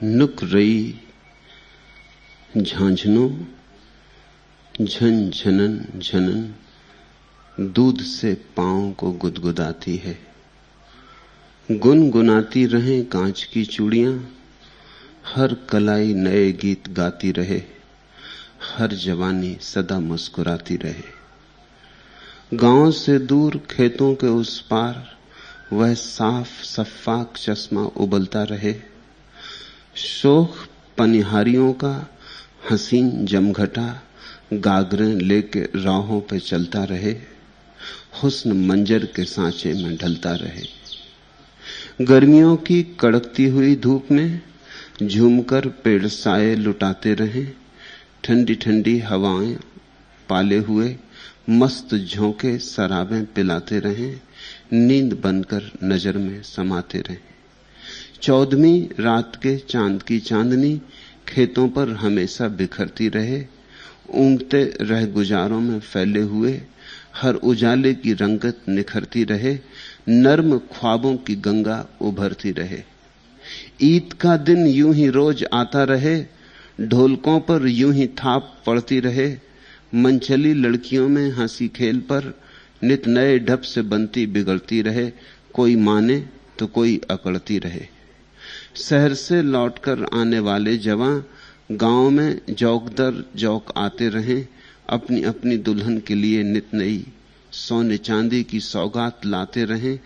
नुक रई झांझनो झन झनन झनन दूध से पांव को गुदगुदाती है। गुनगुनाती रहें कांच की चूड़ियां, हर कलाई नए गीत गाती रहे, हर जवानी सदा मुस्कुराती रहे। गांव से दूर खेतों के उस पार वह साफ सफ्फाक चश्मा उबलता रहे। शोख पनिहारियों का हसीन जमघटा गागरें लेके राहों पे चलता रहे, हुस्न मंजर के सांचे में ढलता रहे। गर्मियों की कड़कती हुई धूप में झूमकर पेड़ साए लुटाते रहे। ठंडी ठंडी हवाएं पाले हुए मस्त झोंके शराबें पिलाते रहे, नींद बनकर नजर में समाते रहे। 14वीं रात के चांद की चांदनी खेतों पर हमेशा बिखरती रहे। ऊँघते रह गुजारों में फैले हुए हर उजाले की रंगत निखरती रहे, नर्म ख्वाबों की गंगा उभरती रहे। ईद का दिन यूं ही रोज आता रहे, ढोलकों पर यूं ही थाप पड़ती रहे। मनचली लड़कियों में हंसी खेल पर नित नए ढप से बनती बिगड़ती रहे, कोई माने तो कोई अकड़ती रहे। शहर से लौटकर आने वाले जवां गांव में जौक दर जौक आते रहें, अपनी अपनी दुल्हन के लिए नित नई सोने चांदी की सौगात लाते रहें।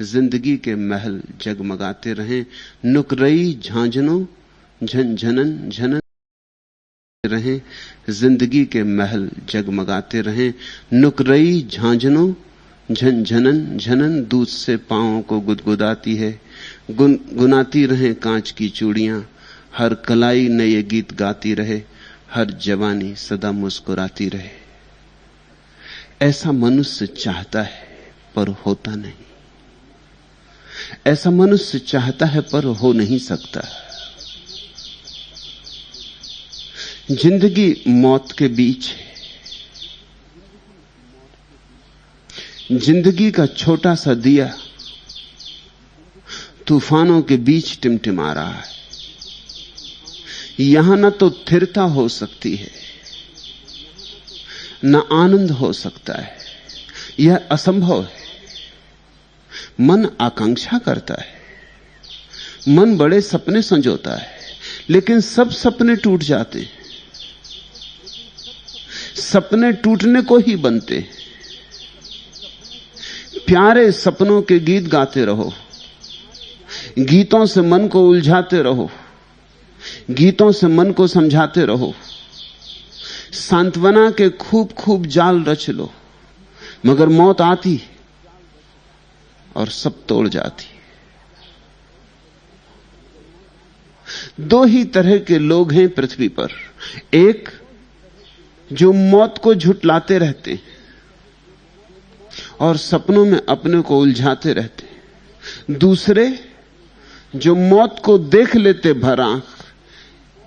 जिंदगी के महल जगमगाते रहें, नुकरई झांझनों झनझनन झनन रहें। जिंदगी के महल जगमगाते रहें, नुकरई झांझनों झनझनन झनन दूध से पांवों को गुदगुदाती है। गुनगुनाती रहें कांच की चूड़ियां, हर कलाई नए गीत गाती रहे, हर जवानी सदा मुस्कुराती रहे। ऐसा मनुष्य चाहता है पर होता नहीं, ऐसा मनुष्य चाहता है पर हो नहीं सकता। जिंदगी मौत के बीच है। जिंदगी का छोटा सा दिया तूफानों के बीच टिमटिमा रहा है। यहां न तो स्थिरता हो सकती है, न आनंद हो सकता है, यह असंभव है। मन आकांक्षा करता है, मन बड़े सपने संजोता है, लेकिन सब सपने टूट जाते हैं। सपने टूटने को ही बनते हैं। प्यारे सपनों के गीत गाते रहो, गीतों से मन को उलझाते रहो, गीतों से मन को समझाते रहो। सांत्वना के खूब खूब जाल रच लो, मगर मौत आती और सब तोड़ जाती। दो ही तरह के लोग हैं पृथ्वी पर, एक जो मौत को झुठलाते रहते हैं और सपनों में अपने को उलझाते रहते हैं। दूसरे जो मौत को देख लेते भर आंख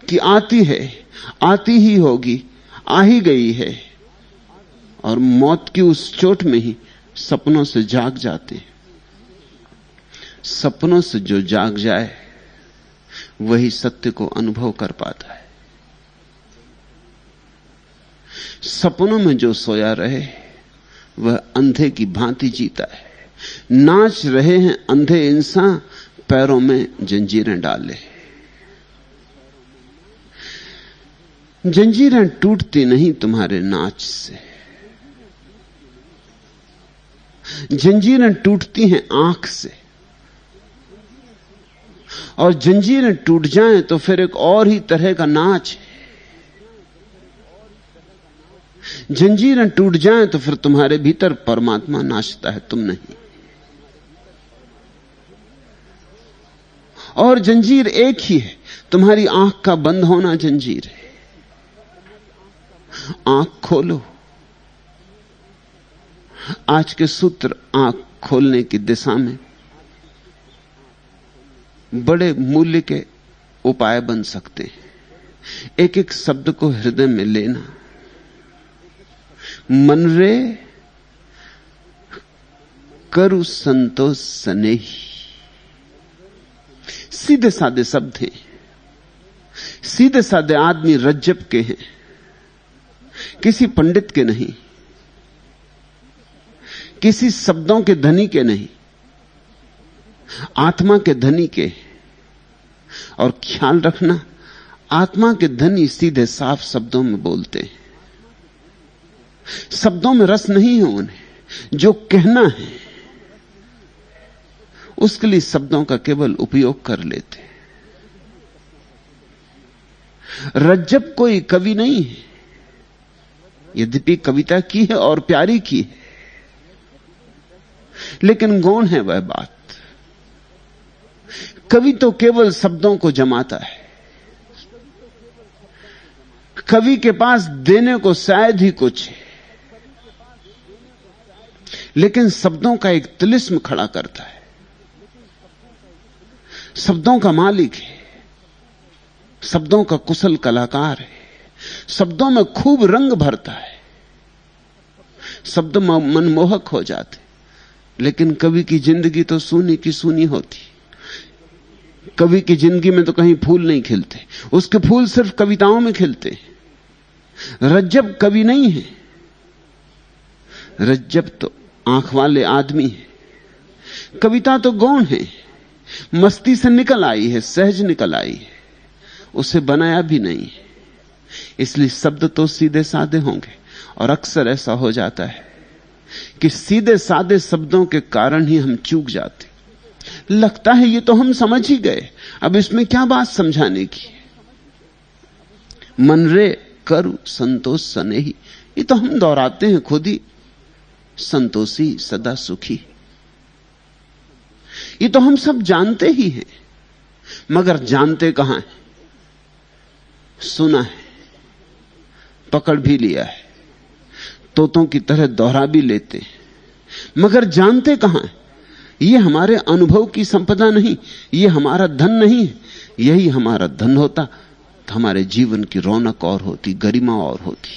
कि आती है, आती ही होगी, आ ही गई है, और मौत की उस चोट में ही सपनों से जाग जाते हैं। सपनों से जो जाग जाए वही सत्य को अनुभव कर पाता है। सपनों में जो सोया रहे वह अंधे की भांति जीता है। नाच रहे हैं अंधे इंसान, पैरों में जंजीरें डाले। जंजीरें टूटती नहीं तुम्हारे नाच से, जंजीरें टूटती हैं आंख से। और जंजीरें टूट जाएं तो फिर एक और ही तरह का नाच है। जंजीरें टूट जाएं तो फिर तुम्हारे भीतर परमात्मा नाचता है, तुम नहीं। और जंजीर एक ही है, तुम्हारी आंख का बंद होना जंजीर है। आंख खोलो। आज के सूत्र आंख खोलने की दिशा में बड़े मूल्य के उपाय बन सकते हैं। एक एक शब्द को हृदय में लेना। मन रे करु संतोष सनेही, सीधे साधे शब्द हैं। सीधे साधे आदमी रज्जब के हैं, किसी पंडित के नहीं, किसी शब्दों के धनी के नहीं, आत्मा के धनी के। और ख्याल रखना, आत्मा के धनी सीधे साफ शब्दों में बोलते हैं, शब्दों में रस नहीं है उन्हें, जो कहना है उसके लिए शब्दों का केवल उपयोग कर लेते हैं। रज्जब कोई कवि नहीं है, यद्यपि कविता की है और प्यारी की है, लेकिन गौण है वह बात। कवि तो केवल शब्दों को जमाता है, कवि के पास देने को शायद ही कुछ है, लेकिन शब्दों का एक तिलिस्म खड़ा करता है, शब्दों का मालिक है, शब्दों का कुशल कलाकार है, शब्दों में खूब रंग भरता है, शब्द मनमोहक हो जाते। लेकिन कवि की जिंदगी तो सूनी की सूनी होती। कवि की जिंदगी में तो कहीं फूल नहीं खिलते, उसके फूल सिर्फ कविताओं में खिलते। रज्जब कवि नहीं है, रज्जब तो आंख वाले आदमी है। कविता तो गौण है, मस्ती से निकल आई है, सहज निकल आई है, उसे बनाया भी नहीं है। इसलिए शब्द तो सीधे साधे होंगे, और अक्सर ऐसा हो जाता है कि सीधे साधे शब्दों के कारण ही हम चूक जाते। लगता है ये तो हम समझ ही गए, अब इसमें क्या बात समझाने की। मन रे करु संतोष सनेही, ये तो हम दोहराते हैं खुद ही, संतोषी सदा सुखी, ये तो हम सब जानते ही हैं, मगर जानते कहां है? सुना है, पकड़ भी लिया है, तोतों की तरह दोहरा भी लेते हैं, मगर जानते कहां है? ये हमारे अनुभव की संपदा नहीं, ये हमारा धन नहीं है। यही हमारा धन होता तो हमारे जीवन की रौनक और होती, गरिमा और होती,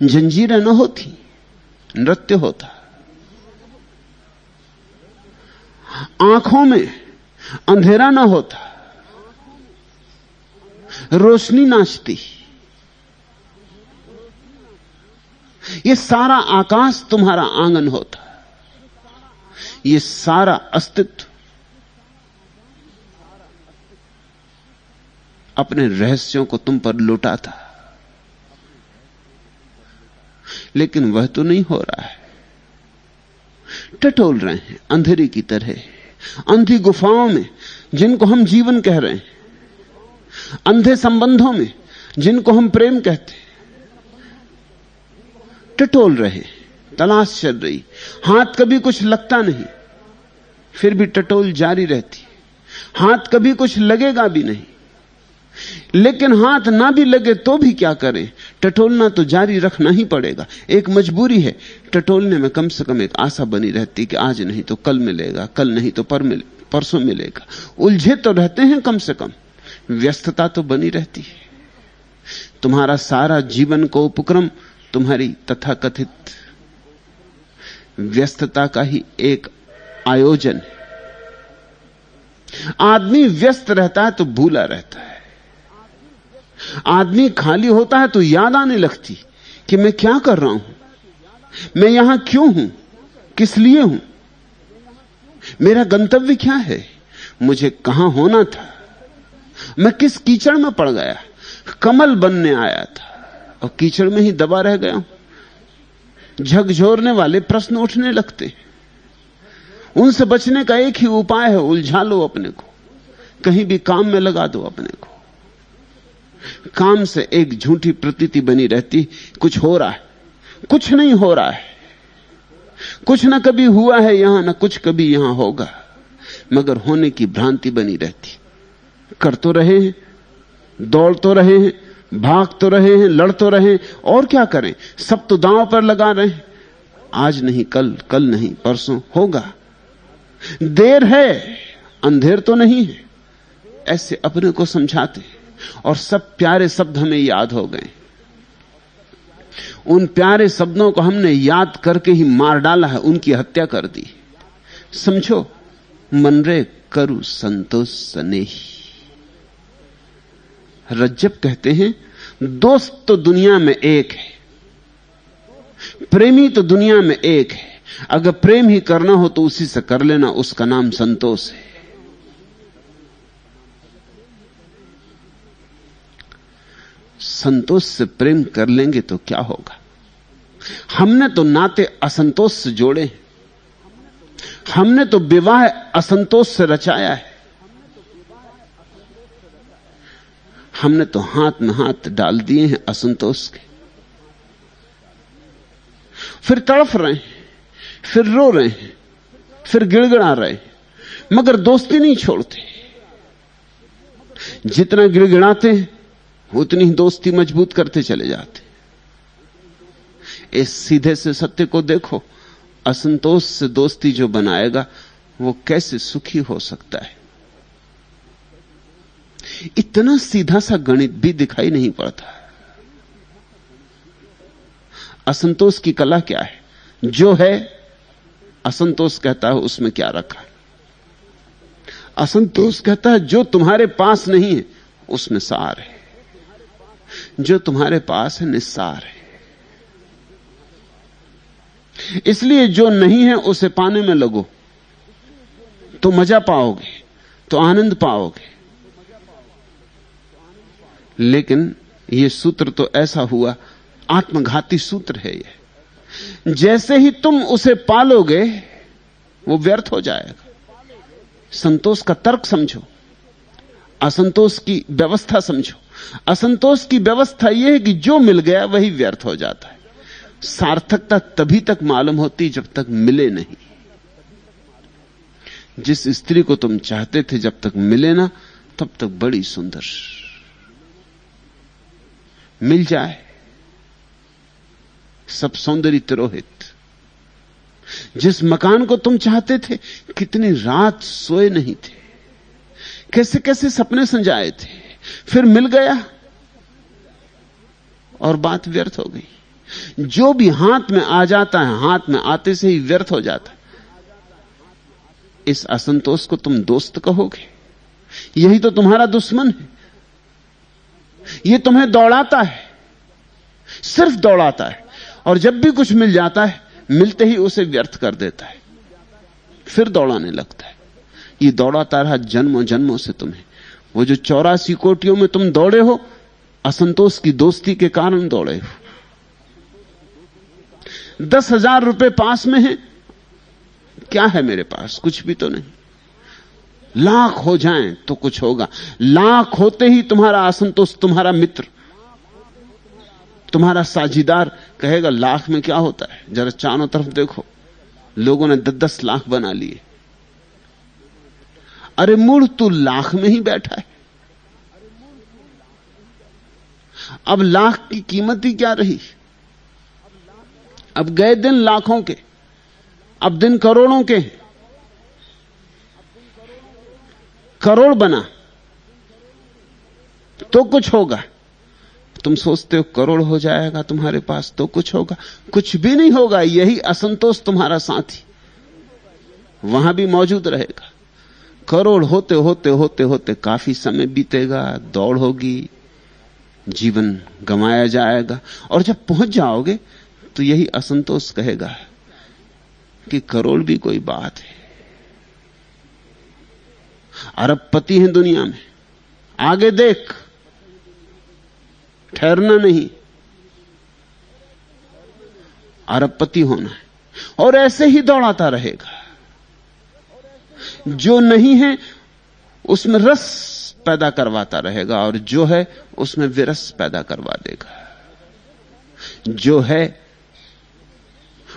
जंजीरें न होती, नृत्य होता, आंखों में अंधेरा ना होता, रोशनी नाचती, ये सारा आकाश तुम्हारा आंगन होता, ये सारा अस्तित्व अपने रहस्यों को तुम पर लुटाता। लेकिन वह तो नहीं हो रहा है, टटोल रहे हैं अंधेरी की तरह, अंधी गुफाओं में जिनको हम जीवन कह रहे हैं, अंधे संबंधों में जिनको हम प्रेम कहते हैं, टटोल रहे, तलाश चल रही। हाथ कभी कुछ लगता नहीं, फिर भी टटोल जारी रहती। हाथ कभी कुछ लगेगा भी नहीं, लेकिन हाथ ना भी लगे तो भी क्या करें, टटोलना तो जारी रखना ही पड़ेगा। एक मजबूरी है, टटोलने में कम से कम एक आशा बनी रहती कि आज नहीं तो कल मिलेगा, कल नहीं तो परसों मिलेगा। उलझे तो रहते हैं, कम से कम व्यस्तता तो बनी रहती है। तुम्हारा सारा जीवन को उपक्रम तुम्हारी तथाकथित व्यस्तता का ही एक आयोजन है। आदमी व्यस्त रहता है तो भूला रहता है, आदमी खाली होता है तो याद आने लगती कि मैं क्या कर रहा हूं, मैं यहां क्यों हूं, किस लिए हूं, मेरा गंतव्य क्या है, मुझे कहां होना था, मैं किस कीचड़ में पड़ गया। कमल बनने आया था और कीचड़ में ही दबा रह गया हूं। झकझोरने वाले प्रश्न उठने लगते, उनसे बचने का एक ही उपाय है, उलझा लो अपने को, कहीं भी काम में लगा दो अपने को। काम से एक झूठी प्रतीति बनी रहती, कुछ हो रहा है, कुछ नहीं हो रहा है, कुछ ना कभी हुआ है यहां, ना कुछ कभी यहां होगा, मगर होने की भ्रांति बनी रहती। कर तो रहे हैं, दौड़ तो रहे हैं, भाग तो रहे हैं, लड़ तो रहे हैं, और क्या करें, सब तो दांव पर लगा रहे हैं। आज नहीं कल, कल नहीं परसों होगा, देर है अंधेर तो नहीं है, ऐसे अपने को समझाते। और सब प्यारे शब्द हमें याद हो गए, उन प्यारे शब्दों को हमने याद करके ही मार डाला है, उनकी हत्या कर दी। समझो, मन रे करु संतोष सनेही, रज्जब कहते हैं, दोस्त तो दुनिया में एक है, प्रेमी तो दुनिया में एक है। अगर प्रेम ही करना हो तो उसी से कर लेना, उसका नाम संतोष है। संतोष से प्रेम कर लेंगे तो क्या होगा? हमने तो नाते असंतोष से जोड़े हैं, हमने तो विवाह असंतोष से रचाया है, हमने तो हाथ में हाथ डाल दिए हैं असंतोष के। फिर तड़फ रहे हैं, फिर रो रहे हैं, फिर गिड़गिड़ा रहे हैं, मगर दोस्ती नहीं छोड़ते। जितना गिड़गिड़ाते हैं उतनी ही दोस्ती मजबूत करते चले जाते। इस सीधे से सत्य को देखो, असंतोष से दोस्ती जो बनाएगा वो कैसे सुखी हो सकता है। इतना सीधा सा गणित भी दिखाई नहीं पड़ता। असंतोष की कला क्या है? जो है असंतोष कहता है उसमें क्या रखा है। असंतोष कहता है जो तुम्हारे पास नहीं है उसमें सार है, जो तुम्हारे पास है निस्सार है। इसलिए जो नहीं है उसे पाने में लगो तो मजा पाओगे, तो आनंद पाओगे। लेकिन यह सूत्र तो ऐसा हुआ, आत्मघाती सूत्र है यह। जैसे ही तुम उसे पालोगे वो व्यर्थ हो जाएगा। संतोष का तर्क समझो, असंतोष की व्यवस्था समझो। असंतोष की व्यवस्था यह है कि जो मिल गया वही व्यर्थ हो जाता है। सार्थकता तभी तक मालूम होती जब तक मिले नहीं। जिस स्त्री को तुम चाहते थे जब तक मिले ना, तब तक बड़ी सुंदर। मिल जाए सब सौंदर्य तिरोहित। जिस मकान को तुम चाहते थे, कितनी रात सोए नहीं थे, कैसे कैसे सपने संजाए थे, फिर मिल गया और बात व्यर्थ हो गई। जो भी हाथ में आ जाता है हाथ में आते से ही व्यर्थ हो जाता है। इस असंतोष को तुम दोस्त कहोगे? यही तो तुम्हारा दुश्मन है। यह तुम्हें दौड़ाता है, सिर्फ दौड़ाता है, और जब भी कुछ मिल जाता है मिलते ही उसे व्यर्थ कर देता है, फिर दौड़ाने लगता है। ये दौड़ाता रहा जन्मों जन्मों से तुम्हें। वो जो 84 कोटियों में तुम दौड़े हो, असंतोष की दोस्ती के कारण दौड़े हो। 10,000 रुपए पास में है, क्या है मेरे पास? कुछ भी तो नहीं। लाख हो जाएं तो कुछ होगा। लाख होते ही तुम्हारा असंतोष तुम्हारा मित्र, तुम्हारा साझीदार कहेगा लाख में क्या होता है, जरा चारों तरफ देखो, लोगों ने 10-10 लाख बना लिए। अरे मूढ़, तू लाख में ही बैठा है। अब लाख की कीमत ही क्या रही? अब गए दिन लाखों के, अब दिन करोड़ों के। करोड़ बना तो कुछ होगा। तुम सोचते हो करोड़ हो जाएगा तुम्हारे पास तो कुछ होगा, कुछ भी नहीं होगा। यही असंतोष तुम्हारा साथी वहां भी मौजूद रहेगा। करोड़ होते होते होते होते काफी समय बीतेगा, दौड़ होगी, जीवन गंवाया जाएगा, और जब पहुंच जाओगे तो यही असंतोष कहेगा कि करोड़ भी कोई बात है। अरबपति हैं दुनिया में, आगे देख, ठहरना नहीं, अरबपति होना है। और ऐसे ही दौड़ाता रहेगा। जो नहीं है उसमें रस पैदा करवाता रहेगा, और जो है उसमें विरस पैदा करवा देगा। जो है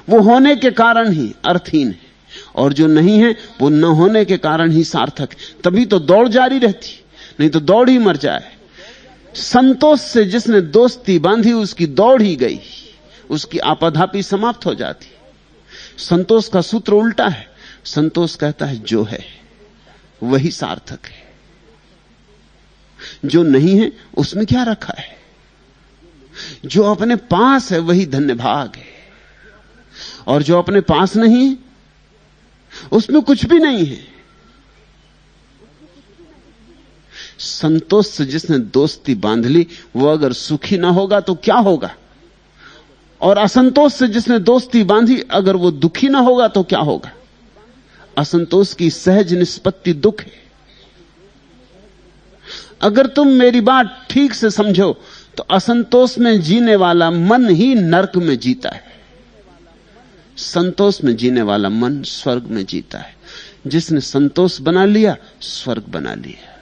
वो होने के कारण ही अर्थहीन है, और जो नहीं है वो न होने के कारण ही सार्थक है। तभी तो दौड़ जारी रहती, नहीं तो दौड़ ही मर जाए। संतोष से जिसने दोस्ती बांधी उसकी दौड़ ही गई, उसकी आपाधापी समाप्त हो जाती। संतोष का सूत्र उल्टा है। संतोष कहता है जो है वही सार्थक है, जो नहीं है उसमें क्या रखा है। जो अपने पास है वही धन्य भाग है, और जो अपने पास नहीं है उसमें कुछ भी नहीं है। संतोष से जिसने दोस्ती बांध ली वो अगर सुखी ना होगा तो क्या होगा, और असंतोष से जिसने दोस्ती बांधी अगर वो दुखी ना होगा तो क्या होगा। असंतोष की सहज निष्पत्ति दुख है। अगर तुम मेरी बात ठीक से समझो तो असंतोष में जीने वाला मन ही नरक में जीता है, संतोष में जीने वाला मन स्वर्ग में जीता है। जिसने संतोष बना लिया स्वर्ग बना लिया।